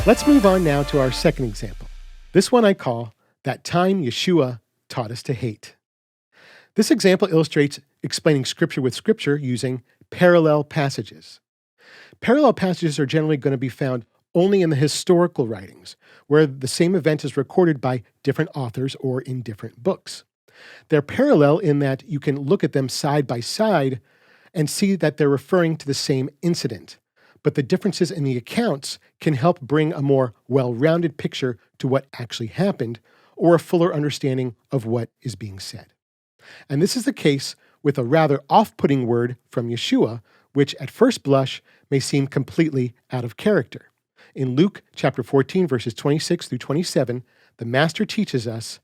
Let's move on now to our second example. This one I call That Time Yeshua Taught Us to Hate. This example illustrates explaining Scripture with Scripture using parallel passages. Parallel passages are generally going to be found only in the historical writings, where the same event is recorded by different authors or in different books. They're parallel in that you can look at them side by side and see that they're referring to the same incident, but the differences in the accounts can help bring a more well-rounded picture to what actually happened or a fuller understanding of what is being said. And this is the case with a rather off-putting word from Yeshua, which at first blush may seem completely out of character. In Luke chapter 14, verses 26 through 27, the Master teaches us,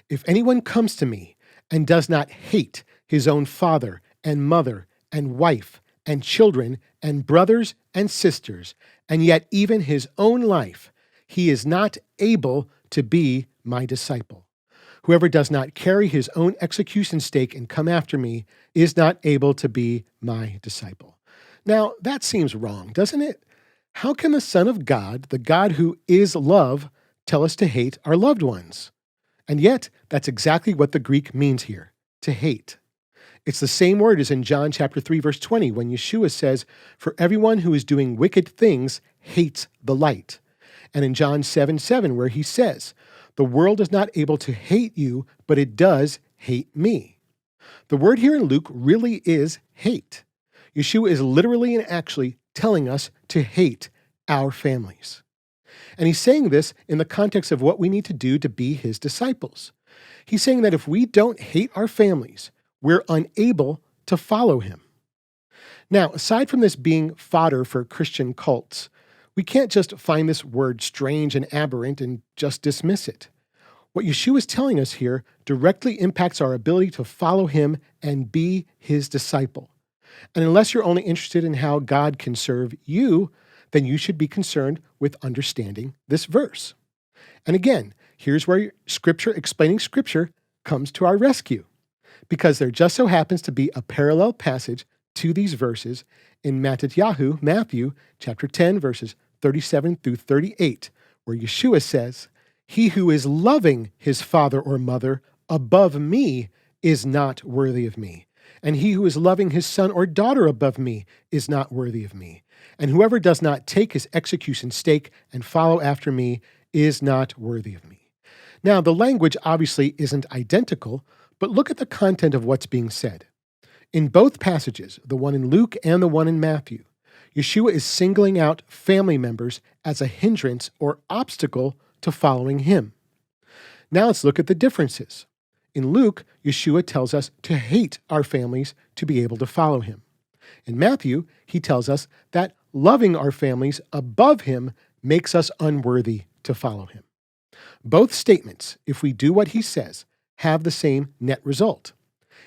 "If anyone comes to me and does not hate his own father and mother and wife and children and brothers and sisters, and yet even his own life, he is not able to be my disciple. Whoever does not carry his own execution stake and come after me is not able to be my disciple." Now, that seems wrong, doesn't it? How can the Son of God, the God who is love, tell us to hate our loved ones? And yet, that's exactly what the Greek means here, to hate. It's the same word as in John chapter 3, verse 20, when Yeshua says, "For everyone who is doing wicked things hates the light." And in John 7:7, where he says, "The world is not able to hate you, but it does hate me." The word here in Luke really is hate. Yeshua is literally and actually telling us to hate our families. And he's saying this in the context of what we need to do to be his disciples. He's saying that if we don't hate our families, we're unable to follow him. Now, aside from this being fodder for Christian cults, we can't just find this word strange and aberrant and just dismiss it. What Yeshua is telling us here directly impacts our ability to follow him and be his disciple. And unless you're only interested in how God can serve you, then you should be concerned with understanding this verse. And again, here's where Scripture explaining Scripture comes to our rescue, because there just so happens to be a parallel passage to these verses in Matthew chapter 10, verses 37 through 38, where Yeshua says, "He who is loving his father or mother above me is not worthy of me. And he who is loving his son or daughter above me is not worthy of me. And whoever does not take his execution stake and follow after me is not worthy of me." Now, the language obviously isn't identical, but look at the content of what's being said. In both passages, the one in Luke and the one in Matthew, Yeshua is singling out family members as a hindrance or obstacle to following him. Now let's look at the differences. In Luke, Yeshua tells us to hate our families to be able to follow him. In Matthew, he tells us that loving our families above him makes us unworthy to follow him. Both statements, if we do what he says, have the same net result.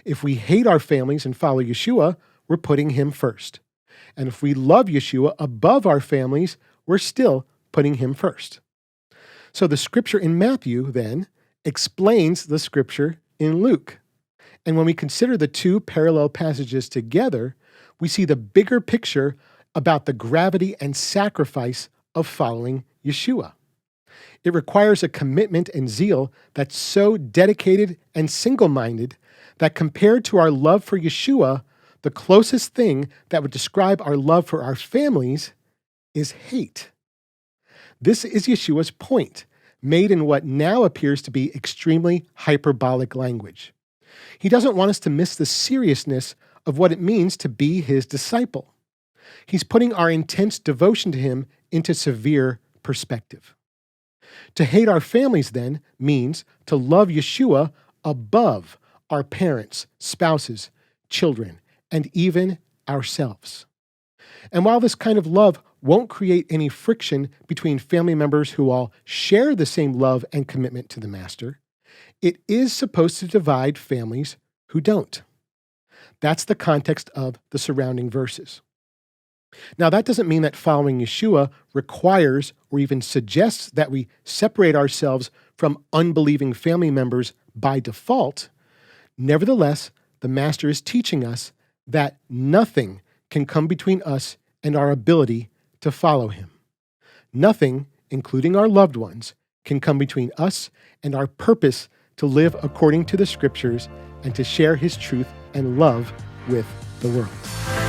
If we hate our families and follow Yeshua, we're putting him first. And if we love Yeshua above our families, we're still putting him first. So the scripture in Matthew, then, explains the scripture in Luke. And when we consider the two parallel passages together, we see the bigger picture about the gravity and sacrifice of following Yeshua. It requires a commitment and zeal that's so dedicated and single-minded that compared to our love for Yeshua, the closest thing that would describe our love for our families is hate. This is Yeshua's point, made in what now appears to be extremely hyperbolic language. He doesn't want us to miss the seriousness of what it means to be his disciple. He's putting our intense devotion to him into severe perspective. To hate our families, then, means to love Yeshua above our parents, spouses, children, and even ourselves. And while this kind of love won't create any friction between family members who all share the same love and commitment to the Master, it is supposed to divide families who don't. That's the context of the surrounding verses. Now, that doesn't mean that following Yeshua requires or even suggests that we separate ourselves from unbelieving family members by default. Nevertheless, the Master is teaching us that nothing can come between us and our ability to follow him. Nothing including our loved ones, can come between us and our purpose to live according to the Scriptures and to share His truth and love with the world.